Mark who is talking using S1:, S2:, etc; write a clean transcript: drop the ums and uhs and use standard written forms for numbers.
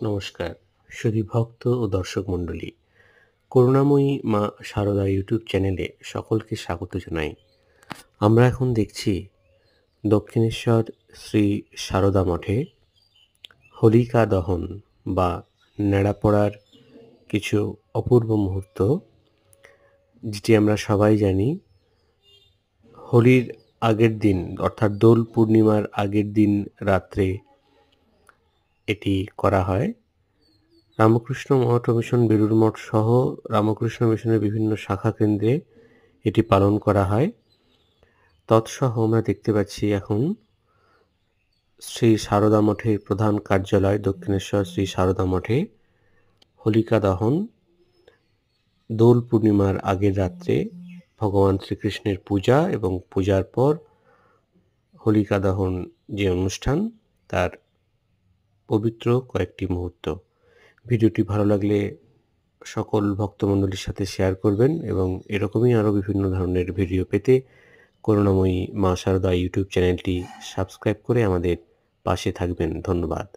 S1: নমস্কার সুধী ভক্ত ও দর্শক মণ্ডলী, করুণাময়ী মা সারদা ইউটিউব চ্যানেলে সকলকে স্বাগত জানাই। আমরা এখন দেখছি দক্ষিণেশ্বর শ্রী সারদা মঠে হোলিকা দহন বা ন্যাড়া পড়ার কিছু অপূর্ব মুহূর্ত, যেটি আমরা সবাই জানি। হোলির আগের দিন অর্থাৎ দোল পূর্ণিমার আগের দিন রাত্রে এটি করা হয়। রামকৃষ্ণ মঠ ও মিশন বেলুড় মঠ সহ রামকৃষ্ণ মিশনের বিভিন্ন শাখা কেন্দ্রে এটি পালন করা হয়। তৎসহ আমরা দেখতে পাচ্ছি এখন শ্রী সারদা মঠের প্রধান কার্যালয় দক্ষিণেশ্বর শ্রী সারদা মঠে হোলিকা দহন, দোল পূর্ণিমার আগের রাত্রে ভগবান শ্রীকৃষ্ণের পূজা এবং পূজার পর হোলিকা দহন যে অনুষ্ঠান, তার পবিত্র কয়েকটি মুহূর্ত। ভিডিওটি ভালো লাগলে সকল ভক্তমণ্ডলীর সাথে শেয়ার করবেন এবং এরকমই আরও বিভিন্ন ধরনের ভিডিও পেতে করুণাময়ী মা সারদা ইউটিউব চ্যানেলটি সাবস্ক্রাইব করে আমাদের পাশে থাকবেন। ধন্যবাদ।